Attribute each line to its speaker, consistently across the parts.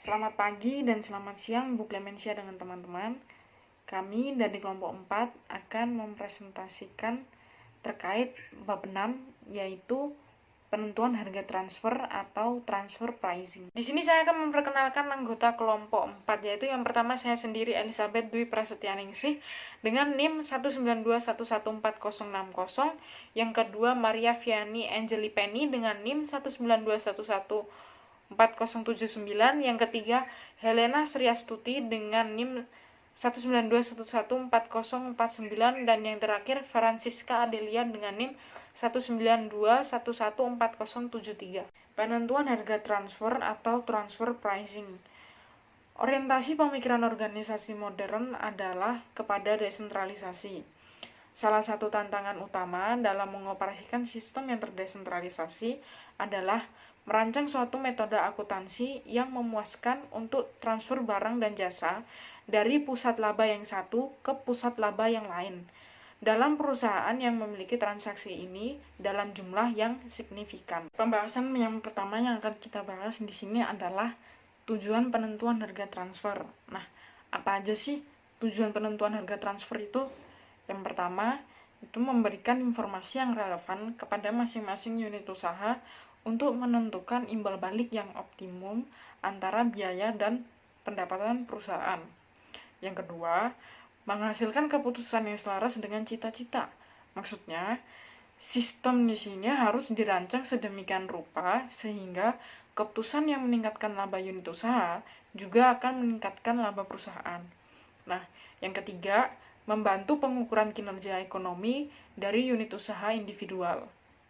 Speaker 1: Selamat pagi dan selamat siang Bu Clemencia dengan teman-teman. Kami dari kelompok 4 akan mempresentasikan terkait bab 6, yaitu penentuan harga transfer atau transfer pricing. Di sini saya akan memperkenalkan anggota kelompok 4, yaitu yang pertama saya sendiri Elizabeth Dwi Prasetyaningsih dengan NIM 192114060, yang kedua Maria Viani Angeli Penny dengan NIM 192114079, yang ketiga Helena Sriastuti dengan NIM 192114049, dan yang terakhir Francisca Adelia dengan NIM 192114073. Penentuan harga transfer atau transfer pricing. Orientasi pemikiran organisasi modern adalah kepada desentralisasi. Salah satu tantangan utama dalam mengoperasikan sistem yang terdesentralisasi adalah merancang suatu metode akuntansi yang memuaskan untuk transfer barang dan jasa dari pusat laba yang satu ke pusat laba yang lain dalam perusahaan yang memiliki transaksi ini dalam jumlah yang signifikan. Pembahasan yang pertama yang akan kita bahas di sini adalah tujuan penentuan harga transfer. Nah, apa aja sih tujuan penentuan harga transfer itu? Yang pertama, itu memberikan informasi yang relevan kepada masing-masing unit usaha untuk menentukan imbal balik yang optimum antara biaya dan pendapatan perusahaan. Yang kedua, menghasilkan keputusan yang selaras dengan cita-cita. Maksudnya, sistem di sini harus dirancang sedemikian rupa sehingga keputusan yang meningkatkan laba unit usaha juga akan meningkatkan laba perusahaan. Nah, yang ketiga, membantu pengukuran kinerja ekonomi dari unit usaha individual.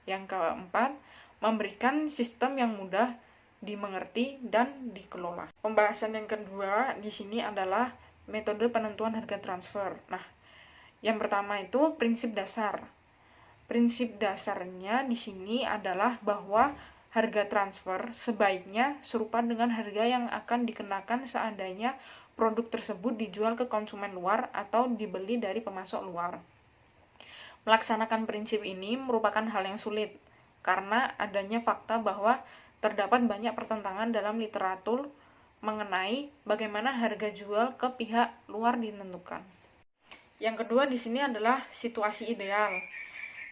Speaker 1: Yang keempat, memberikan sistem yang mudah dimengerti dan dikelola. Pembahasan yang kedua di sini adalah metode penentuan harga transfer. Nah, yang pertama itu prinsip dasar. Prinsip dasarnya di sini adalah bahwa harga transfer sebaiknya serupa dengan harga yang akan dikenakan seandainya produk tersebut dijual ke konsumen luar atau dibeli dari pemasok luar. Melaksanakan prinsip ini merupakan hal yang sulit, karena adanya fakta bahwa terdapat banyak pertentangan dalam literatur mengenai bagaimana harga jual ke pihak luar ditentukan. Yang kedua di sini adalah situasi ideal.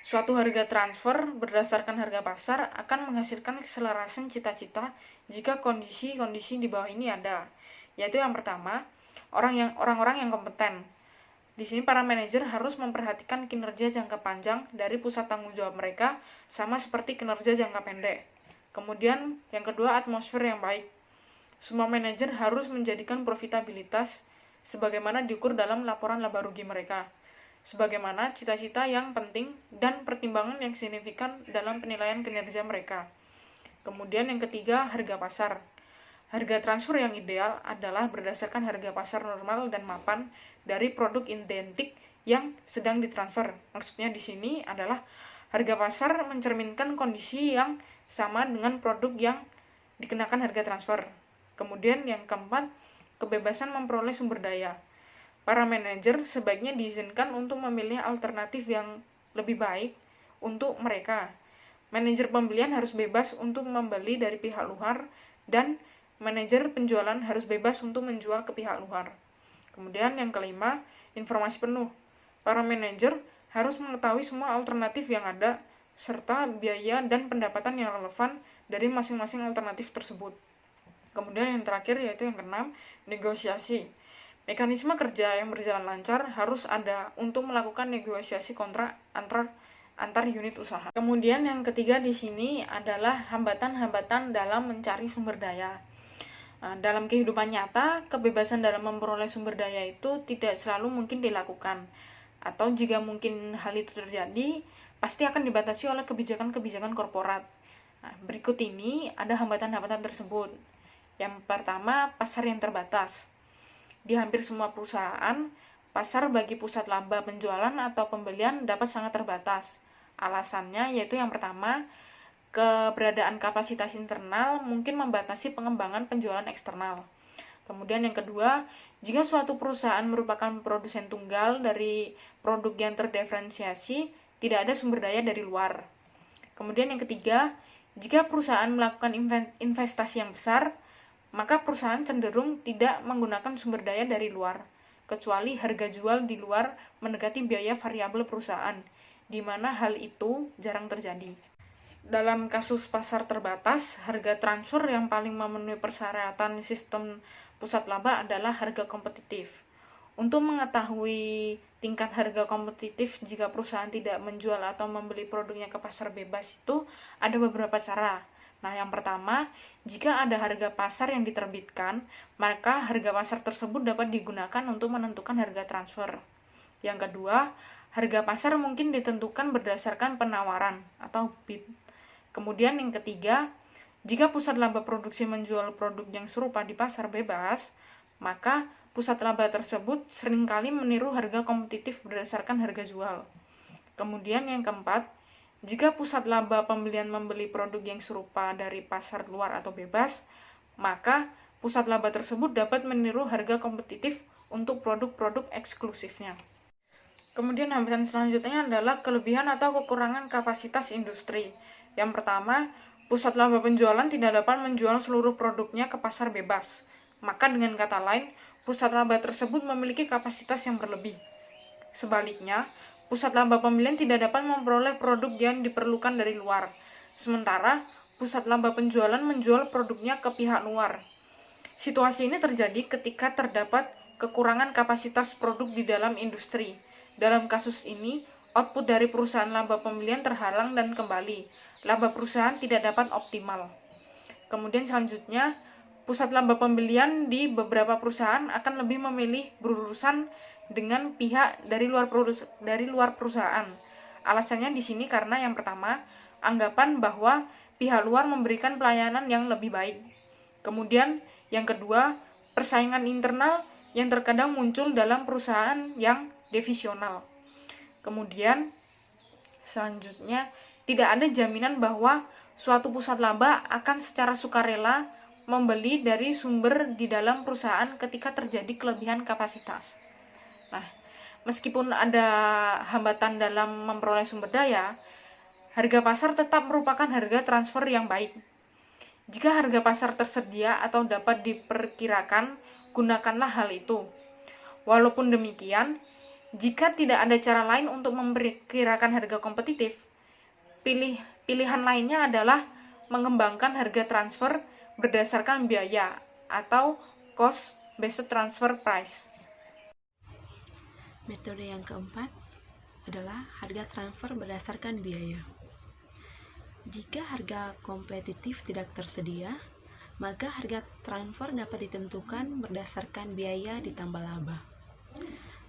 Speaker 1: Suatu harga transfer berdasarkan harga pasar akan menghasilkan keselarasan cita-cita jika kondisi-kondisi di bawah ini ada, yaitu yang pertama, orang-orang yang kompeten. Di sini para manajer harus memperhatikan kinerja jangka panjang dari pusat tanggung jawab mereka sama seperti kinerja jangka pendek. Kemudian yang kedua, atmosfer yang baik. Semua manajer harus menjadikan profitabilitas sebagaimana diukur dalam laporan laba rugi mereka, sebagaimana cita-cita yang penting dan pertimbangan yang signifikan dalam penilaian kinerja mereka. Kemudian yang ketiga, harga pasar. Harga transfer yang ideal adalah berdasarkan harga pasar normal dan mapan dari produk identik yang sedang ditransfer. Maksudnya di sini adalah harga pasar mencerminkan kondisi yang sama dengan produk yang dikenakan harga transfer. Kemudian yang keempat, kebebasan memperoleh sumber daya. Para manajer sebaiknya diizinkan untuk memilih alternatif yang lebih baik untuk mereka. Manajer pembelian harus bebas untuk membeli dari pihak luar dan manajer penjualan harus bebas untuk menjual ke pihak luar. Kemudian yang kelima, informasi penuh. Para manajer harus mengetahui semua alternatif yang ada serta biaya dan pendapatan yang relevan dari masing-masing alternatif tersebut. Kemudian yang terakhir yaitu yang keenam, negosiasi. Mekanisme kerja yang berjalan lancar harus ada untuk melakukan negosiasi kontrak antar unit usaha. Kemudian yang ketiga di sini adalah hambatan-hambatan dalam mencari sumber daya. Dalam kehidupan nyata, kebebasan dalam memperoleh sumber daya itu tidak selalu mungkin dilakukan. Atau jika mungkin hal itu terjadi, pasti akan dibatasi oleh kebijakan-kebijakan korporat. Berikut ini ada hambatan-hambatan tersebut. Yang pertama, pasar yang terbatas. Di hampir semua perusahaan, pasar bagi pusat laba penjualan atau pembelian dapat sangat terbatas. Alasannya yaitu yang pertama, keberadaan kapasitas internal mungkin membatasi pengembangan penjualan eksternal. Kemudian yang kedua, jika suatu perusahaan merupakan produsen tunggal dari produk yang terdiferensiasi, tidak ada sumber daya dari luar. Kemudian yang ketiga, jika perusahaan melakukan investasi yang besar, maka perusahaan cenderung tidak menggunakan sumber daya dari luar, kecuali harga jual di luar mendekati biaya variabel perusahaan, di mana hal itu jarang terjadi. Dalam kasus pasar terbatas, harga transfer yang paling memenuhi persyaratan sistem pusat laba adalah harga kompetitif. Untuk mengetahui tingkat harga kompetitif jika perusahaan tidak menjual atau membeli produknya ke pasar bebas itu ada beberapa cara. Nah, yang pertama, jika ada harga pasar yang diterbitkan, maka harga pasar tersebut dapat digunakan untuk menentukan harga transfer. Yang kedua, harga pasar mungkin ditentukan berdasarkan penawaran atau bid. Kemudian yang ketiga, jika pusat laba produksi menjual produk yang serupa di pasar bebas, maka pusat laba tersebut seringkali meniru harga kompetitif berdasarkan harga jual. Kemudian yang keempat, jika pusat laba pembelian membeli produk yang serupa dari pasar luar atau bebas, maka pusat laba tersebut dapat meniru harga kompetitif untuk produk-produk eksklusifnya. Kemudian hambatan selanjutnya adalah kelebihan atau kekurangan kapasitas industri. Yang pertama, pusat laba penjualan tidak dapat menjual seluruh produknya ke pasar bebas. Maka dengan kata lain, pusat laba tersebut memiliki kapasitas yang berlebih. Sebaliknya, pusat laba pembelian tidak dapat memperoleh produk yang diperlukan dari luar. Sementara, pusat laba penjualan menjual produknya ke pihak luar. Situasi ini terjadi ketika terdapat kekurangan kapasitas produk di dalam industri. Dalam kasus ini, output dari perusahaan laba pembelian terhalang dan kembali. Laba perusahaan tidak dapat optimal. Kemudian selanjutnya, pusat laba pembelian di beberapa perusahaan akan lebih memilih berurusan dengan pihak dari luar perusahaan. Alasannya di sini karena yang pertama, anggapan bahwa pihak luar memberikan pelayanan yang lebih baik. Kemudian yang kedua, persaingan internal yang terkadang muncul dalam perusahaan yang divisional. Kemudian selanjutnya, tidak ada jaminan bahwa suatu pusat laba akan secara sukarela membeli dari sumber di dalam perusahaan ketika terjadi kelebihan kapasitas. Nah, meskipun ada hambatan dalam memperoleh sumber daya, harga pasar tetap merupakan harga transfer yang baik. Jika harga pasar tersedia atau dapat diperkirakan, gunakanlah hal itu. Walaupun demikian, jika tidak ada cara lain untuk memperkirakan harga kompetitif, pilihan lainnya adalah mengembangkan harga transfer berdasarkan biaya atau cost based transfer price.
Speaker 2: Metode yang keempat adalah harga transfer berdasarkan biaya. Jika harga kompetitif tidak tersedia, maka harga transfer dapat ditentukan berdasarkan biaya ditambah laba.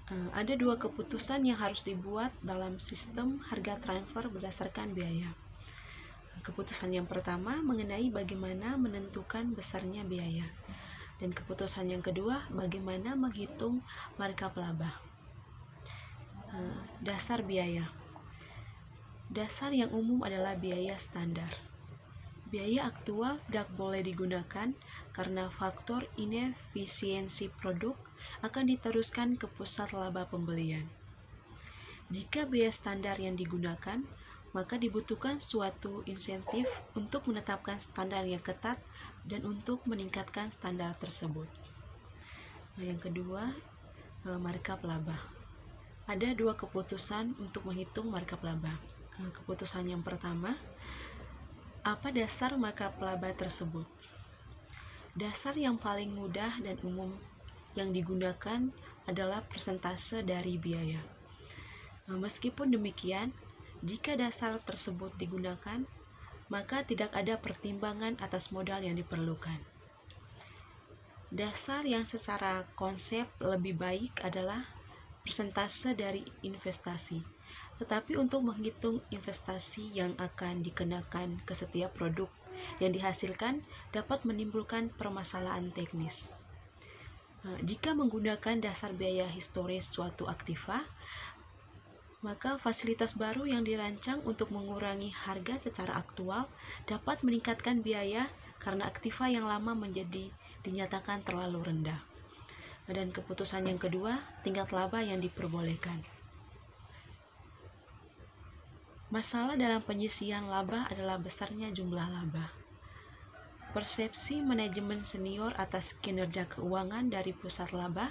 Speaker 2: Ada dua keputusan yang harus dibuat dalam sistem harga transfer berdasarkan biaya. Keputusan yang pertama mengenai bagaimana menentukan besarnya biaya, dan keputusan yang kedua bagaimana menghitung markup laba. Dasar biaya. Dasar yang umum adalah biaya standar. Biaya aktual tidak boleh digunakan karena faktor inefisiensi produk akan diteruskan ke pusat laba pembelian. Jika biaya standar yang digunakan, maka dibutuhkan suatu insentif untuk menetapkan standar yang ketat dan untuk meningkatkan standar tersebut. Yang kedua, markup laba. Ada dua keputusan untuk menghitung markup laba. Keputusan yang pertama, apa dasar markup laba tersebut? Dasar yang paling mudah dan umum yang digunakan adalah persentase dari biaya. Meskipun demikian, jika dasar tersebut digunakan, maka tidak ada pertimbangan atas modal yang diperlukan. Dasar yang secara konsep lebih baik adalah persentase dari investasi. Tetapi untuk menghitung investasi yang akan dikenakan ke setiap produk yang dihasilkan dapat menimbulkan permasalahan teknis. Jika menggunakan dasar biaya historis suatu aktiva, maka fasilitas baru yang dirancang untuk mengurangi harga secara aktual dapat meningkatkan biaya karena aktiva yang lama dinyatakan terlalu rendah. Dan keputusan yang kedua, tingkat laba yang diperbolehkan. Masalah dalam penyisian laba adalah besarnya jumlah laba. Persepsi manajemen senior atas kinerja keuangan dari pusat laba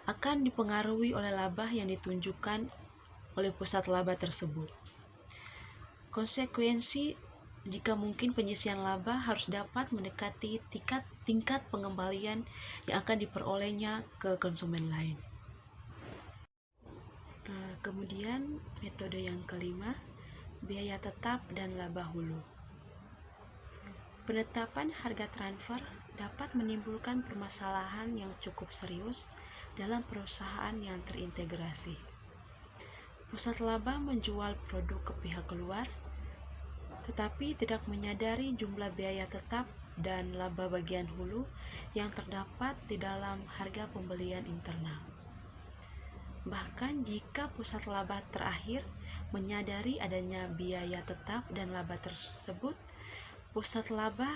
Speaker 2: akan dipengaruhi oleh laba yang ditunjukkan oleh pusat laba tersebut. Konsekuensi jika mungkin penyisian laba harus dapat mendekati tingkat pengembalian yang akan diperolehnya ke konsumen lain. Kemudian metode yang kelima, biaya tetap dan laba hulu. Penetapan harga transfer dapat menimbulkan permasalahan yang cukup serius dalam perusahaan yang terintegrasi. Pusat laba menjual produk ke pihak luar, tetapi tidak menyadari jumlah biaya tetap dan laba bagian hulu yang terdapat di dalam harga pembelian internal. Bahkan jika pusat laba terakhir menyadari adanya biaya tetap dan laba tersebut, pusat laba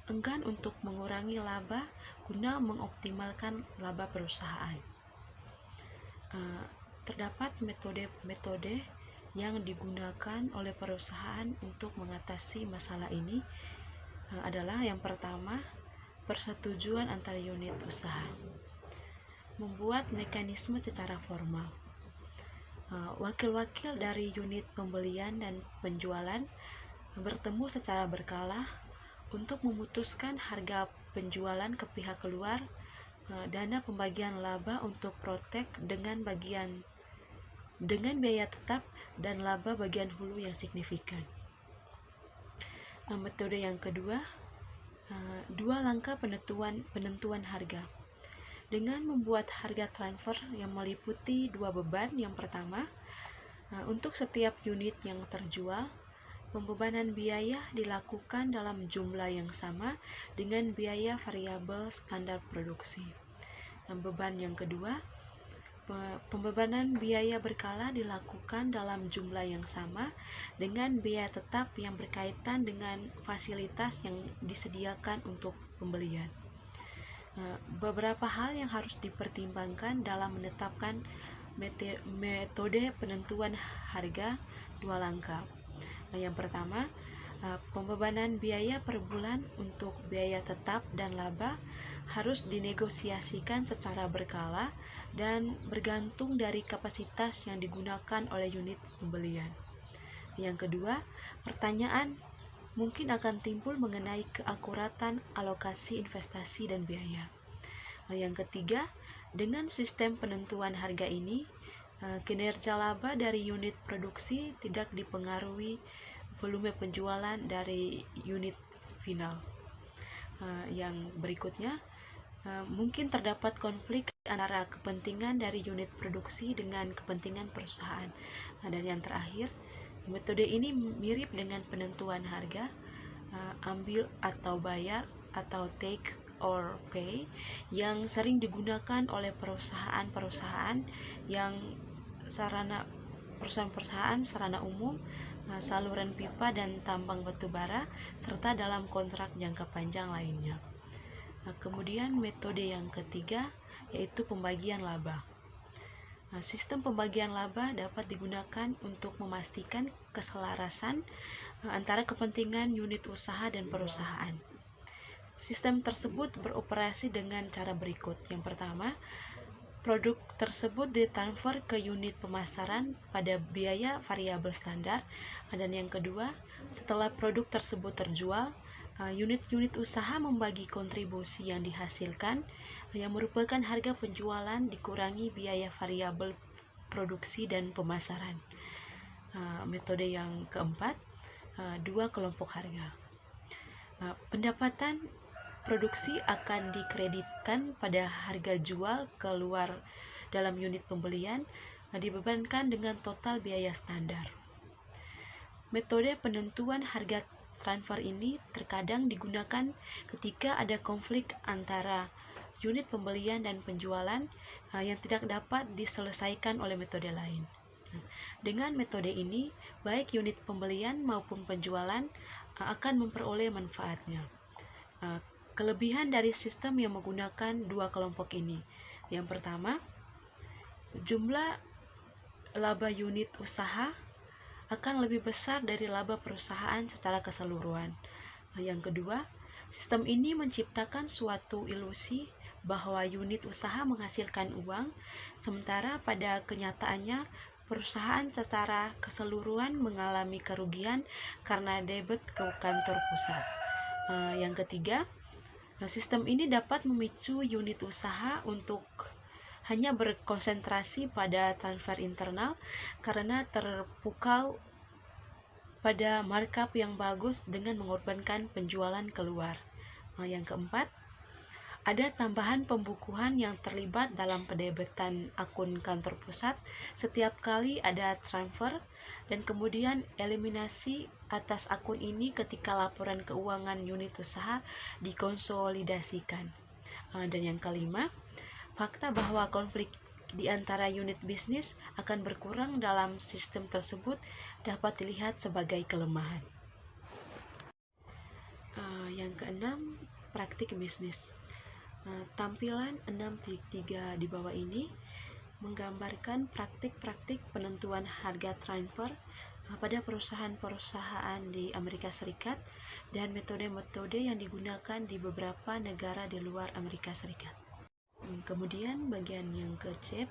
Speaker 2: enggan untuk mengurangi laba guna mengoptimalkan laba perusahaan. Terdapat metode-metode yang digunakan oleh perusahaan untuk mengatasi masalah ini adalah yang pertama, persetujuan antara unit usaha. Membuat mekanisme secara formal. Wakil-wakil dari unit pembelian dan penjualan bertemu secara berkala untuk memutuskan harga penjualan ke pihak luar, dana pembagian laba untuk protek dengan biaya tetap dan laba bagian hulu yang signifikan. Metode yang kedua, dua langkah penentuan harga. Dengan membuat harga transfer yang meliputi dua beban. Yang pertama, untuk setiap unit yang terjual, pembebanan biaya dilakukan dalam jumlah yang sama dengan biaya variabel standar produksi. Beban yang kedua, pembebanan biaya berkala dilakukan dalam jumlah yang sama dengan biaya tetap yang berkaitan dengan fasilitas yang disediakan untuk pembelian. Beberapa hal yang harus dipertimbangkan dalam menetapkan metode penentuan harga dua langkah. Yang pertama, pembebanan biaya per bulan untuk biaya tetap dan laba harus dinegosiasikan secara berkala dan bergantung dari kapasitas yang digunakan oleh unit pembelian. Yang kedua, pertanyaan mungkin akan timbul mengenai keakuratan alokasi investasi dan biaya. Yang ketiga, dengan sistem penentuan harga ini, kinerja laba dari unit produksi tidak dipengaruhi volume penjualan dari unit final. Yang berikutnya, mungkin terdapat konflik antara kepentingan dari unit produksi dengan kepentingan perusahaan. Dan yang terakhir, metode ini mirip dengan penentuan harga, ambil atau bayar atau take or pay, yang sering digunakan oleh perusahaan-perusahaan sarana umum, saluran pipa dan tambang batubara, serta dalam kontrak jangka panjang lainnya. Kemudian metode yang ketiga yaitu pembagian laba. Sistem pembagian laba dapat digunakan untuk memastikan keselarasan antara kepentingan unit usaha dan perusahaan. Sistem tersebut beroperasi dengan cara berikut. Yang pertama, produk tersebut ditransfer ke unit pemasaran pada biaya variabel standar. Dan yang kedua, setelah produk tersebut terjual, unit-unit usaha membagi kontribusi yang dihasilkan yang merupakan harga penjualan dikurangi biaya variabel produksi dan pemasaran. Metode yang keempat, dua kelompok harga. Pendapatan produksi akan dikreditkan pada harga jual keluar dalam unit pembelian, dibebankan dengan total biaya standar. Metode penentuan harga transfer ini terkadang digunakan ketika ada konflik antara unit pembelian dan penjualan yang tidak dapat diselesaikan oleh metode lain. Dengan metode ini, baik unit pembelian maupun penjualan akan memperoleh manfaatnya. Kelebihan dari sistem yang menggunakan dua kelompok ini. Yang pertama, jumlah laba unit usaha akan lebih besar dari laba perusahaan secara keseluruhan. Yang kedua, Sistem ini menciptakan suatu ilusi bahwa unit usaha menghasilkan uang, sementara pada kenyataannya perusahaan secara keseluruhan mengalami kerugian karena debit ke kantor pusat. Yang ketiga, sistem ini dapat memicu unit usaha untuk hanya berkonsentrasi pada transfer internal karena terpukau pada markup yang bagus dengan mengorbankan penjualan keluar. Yang keempat, ada tambahan pembukuan yang terlibat dalam pendebitan akun kantor pusat setiap kali ada transfer, dan kemudian eliminasi atas akun ini ketika laporan keuangan unit usaha dikonsolidasikan. Dan yang kelima, fakta bahwa konflik di antara unit bisnis akan berkurang dalam sistem tersebut dapat dilihat sebagai kelemahan. Yang keenam, praktik bisnis. Tampilan 6.3 di bawah ini menggambarkan praktik-praktik penentuan harga transfer pada perusahaan-perusahaan di Amerika Serikat dan metode-metode yang digunakan di beberapa negara di luar Amerika Serikat. Kemudian bagian yang ke-C,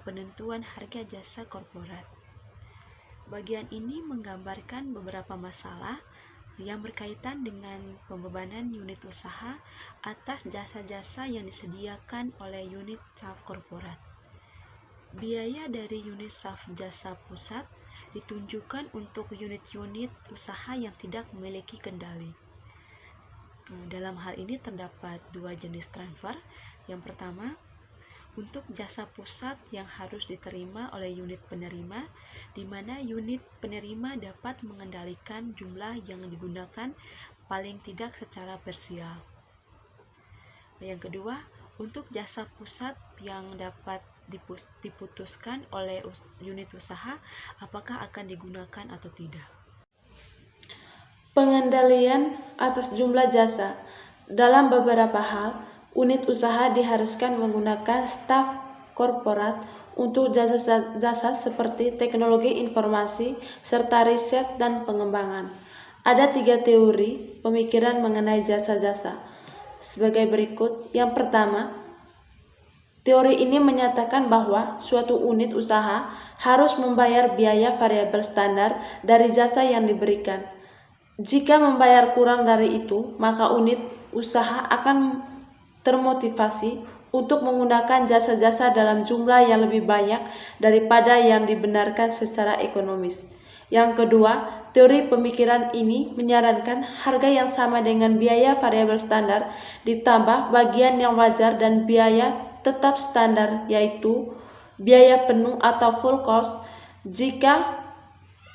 Speaker 2: penentuan harga jasa korporat. Bagian ini menggambarkan beberapa masalah yang berkaitan dengan pembebanan unit usaha atas jasa-jasa yang disediakan oleh unit saf korporat. Biaya dari unit saf jasa pusat ditunjukkan untuk unit-unit usaha yang tidak memiliki kendali. Dalam hal ini terdapat dua jenis transfer. Yang pertama, untuk jasa pusat yang harus diterima oleh unit penerima, di mana unit penerima dapat mengendalikan jumlah yang digunakan paling tidak secara parsial. Yang kedua, untuk jasa pusat yang dapat diputuskan oleh unit usaha apakah akan digunakan atau tidak.
Speaker 3: Pengendalian atas jumlah jasa. Dalam beberapa hal, unit usaha diharuskan menggunakan staf korporat untuk jasa-jasa seperti teknologi informasi serta riset dan pengembangan. Ada 3 teori pemikiran mengenai jasa-jasa sebagai berikut. Yang pertama, teori ini menyatakan bahwa suatu unit usaha harus membayar biaya variabel standar dari jasa yang diberikan. Jika membayar kurang dari itu, maka unit usaha akan termotivasi untuk menggunakan jasa-jasa dalam jumlah yang lebih banyak daripada yang dibenarkan secara ekonomis. Yang kedua, teori pemikiran ini menyarankan harga yang sama dengan biaya variabel standar ditambah bagian yang wajar dan biaya tetap standar, yaitu biaya penuh atau full cost. Jika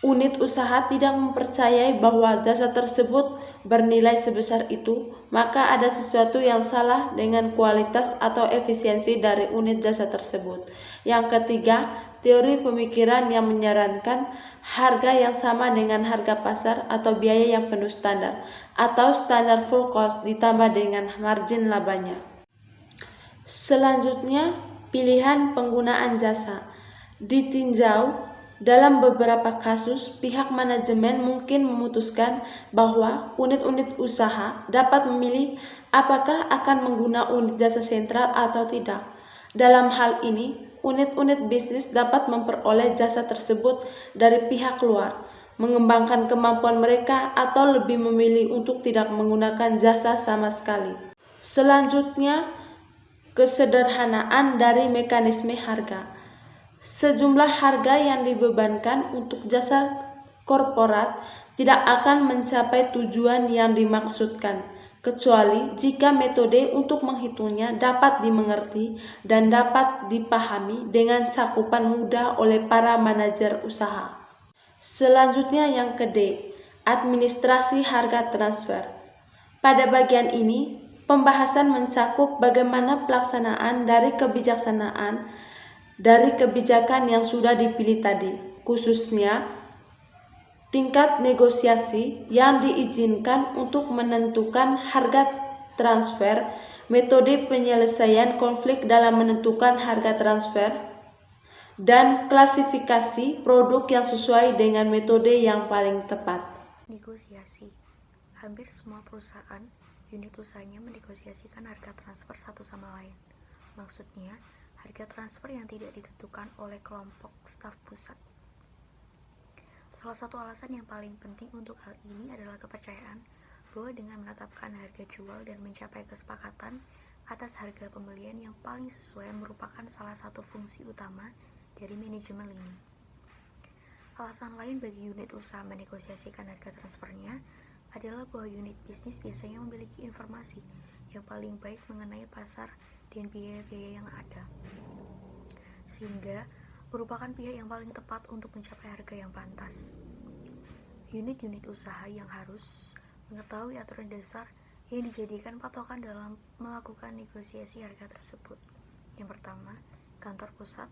Speaker 3: unit usaha tidak mempercayai bahwa jasa tersebut bernilai sebesar itu, maka ada sesuatu yang salah dengan kualitas atau efisiensi dari unit jasa tersebut. Yang ketiga, teori pemikiran yang menyarankan harga yang sama dengan harga pasar atau biaya yang penuh standar, atau standar full cost ditambah dengan margin labanya. Selanjutnya, pilihan penggunaan jasa ditinjau. Dalam beberapa kasus, pihak manajemen mungkin memutuskan bahwa unit-unit usaha dapat memilih apakah akan menggunakan unit jasa sentral atau tidak. Dalam hal ini, unit-unit bisnis dapat memperoleh jasa tersebut dari pihak luar, mengembangkan kemampuan mereka, atau lebih memilih untuk tidak menggunakan jasa sama sekali. Selanjutnya, kesederhanaan dari mekanisme harga. Sejumlah harga yang dibebankan untuk jasa korporat tidak akan mencapai tujuan yang dimaksudkan, kecuali jika metode untuk menghitungnya dapat dimengerti dan dapat dipahami dengan cakupan mudah oleh para manajer usaha. Selanjutnya yang ke-D, administrasi harga transfer. Pada bagian ini, pembahasan mencakup bagaimana pelaksanaan dari kebijakan yang sudah dipilih tadi, khususnya tingkat negosiasi yang diizinkan untuk menentukan harga transfer, metode penyelesaian konflik dalam menentukan harga transfer, dan klasifikasi produk yang sesuai dengan metode yang paling tepat.
Speaker 4: Negosiasi. Hampir semua perusahaan unit usahanya menegosiasikan harga transfer satu sama lain. Maksudnya, harga transfer yang tidak ditentukan oleh kelompok staf pusat. Salah satu alasan yang paling penting untuk hal ini adalah kepercayaan bahwa dengan menetapkan harga jual dan mencapai kesepakatan atas harga pembelian yang paling sesuai merupakan salah satu fungsi utama dari manajemen lini. Alasan lain bagi unit usaha menegosiasikan harga transfernya adalah bahwa unit bisnis biasanya memiliki informasi yang paling baik mengenai pasar dan biaya-biaya yang ada, sehingga merupakan pihak yang paling tepat untuk mencapai harga yang pantas. Unit-unit usaha yang harus mengetahui aturan dasar yang dijadikan patokan dalam melakukan negosiasi harga tersebut. Yang pertama, kantor pusat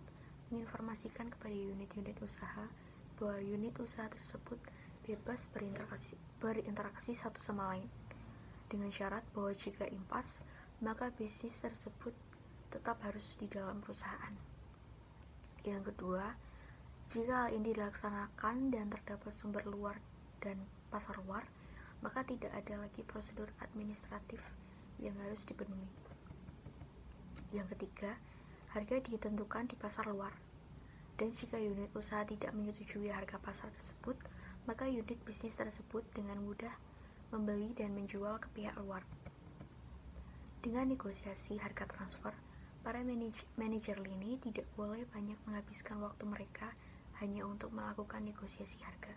Speaker 4: menginformasikan kepada unit-unit usaha bahwa unit usaha tersebut bebas berinteraksi satu sama lain, dengan syarat bahwa jika impas, maka bisnis tersebut tetap harus di dalam perusahaan. Yang kedua, jika hal ini dilaksanakan dan terdapat sumber luar dan pasar luar, maka tidak ada lagi prosedur administratif yang harus dipenuhi. Yang ketiga, harga ditentukan di pasar luar. Dan jika unit usaha tidak menyetujui harga pasar tersebut, maka unit bisnis tersebut dengan mudah membeli dan menjual ke pihak luar. Dengan negosiasi harga transfer, para manajer lini tidak boleh banyak menghabiskan waktu mereka hanya untuk melakukan negosiasi harga.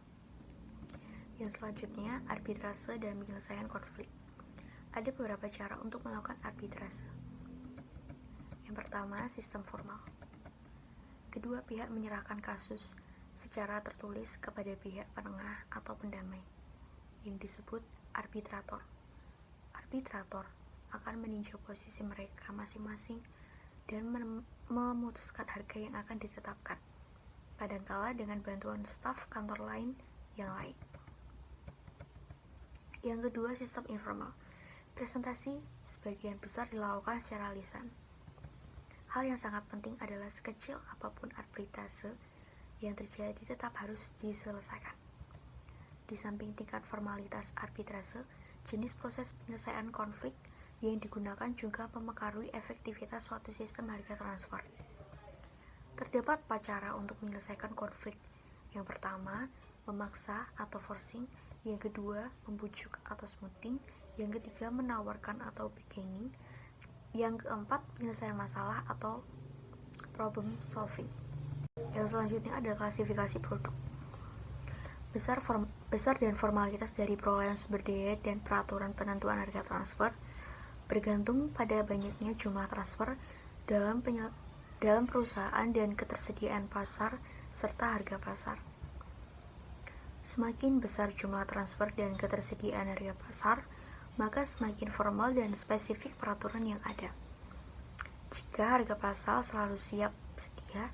Speaker 4: Yang selanjutnya, arbitrase dan penyelesaian konflik. Ada beberapa cara untuk melakukan arbitrase. Yang pertama, sistem formal. Kedua pihak menyerahkan kasus secara tertulis kepada pihak penengah atau pendamai, yang disebut arbitrator. Arbitrator akan meninjau posisi mereka masing-masing dan memutuskan harga yang akan ditetapkan, kadangkala dengan bantuan staf kantor lain yang lain. Yang kedua, sistem informal. Presentasi sebagian besar dilakukan secara lisan. Hal yang sangat penting adalah sekecil apapun arbitrase yang terjadi tetap harus diselesaikan. Di samping tingkat formalitas arbitrase, jenis proses penyelesaian konflik yang digunakan juga mempengaruhi efektivitas suatu sistem harga transfer. Terdapat 4 cara untuk menyelesaikan konflik. Yang pertama, memaksa atau forcing. Yang kedua, membujuk atau smoothing. Yang ketiga, menawarkan atau bargaining. Yang keempat, penyelesaian masalah atau problem solving. Yang selanjutnya ada klasifikasi produk. Besar dan formalitas dari perolehan sumber daya dan peraturan penentuan harga transfer bergantung pada banyaknya jumlah transfer dalam perusahaan dan ketersediaan pasar serta harga pasar. Semakin besar jumlah transfer dan ketersediaan harga pasar, maka semakin formal dan spesifik peraturan yang ada. Jika harga pasar selalu siap sedia,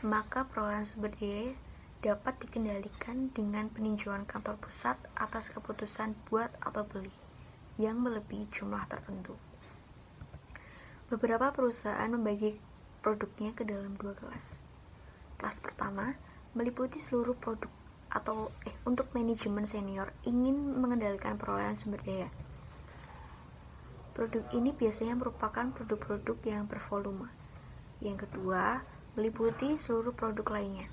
Speaker 4: maka perolehan sumber daya dapat dikendalikan dengan peninjauan kantor pusat atas keputusan buat atau beli yang melebihi jumlah tertentu. Beberapa perusahaan membagi produknya ke dalam 2 kelas. Kelas pertama meliputi seluruh produk atau untuk manajemen senior ingin mengendalikan perolehan sumber daya. Produk ini biasanya merupakan produk-produk yang bervolume. Yang kedua, meliputi seluruh produk lainnya.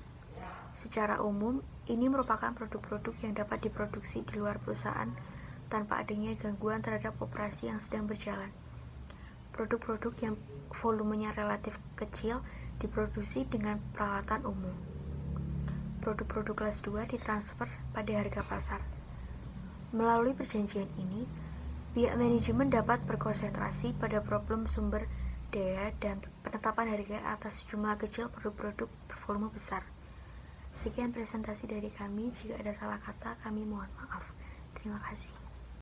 Speaker 4: Secara umum, ini merupakan produk-produk yang dapat diproduksi di luar perusahaan tanpa adanya gangguan terhadap operasi yang sedang berjalan. Produk-produk yang volumenya relatif kecil diproduksi dengan peralatan umum. Produk-produk kelas 2 ditransfer pada harga pasar. Melalui perjanjian ini, pihak manajemen dapat berkonsentrasi pada problem sumber daya dan penetapan harga atas jumlah kecil produk-produk bervolume besar. Sekian presentasi dari kami. Jika ada salah kata, kami mohon maaf. Terima kasih.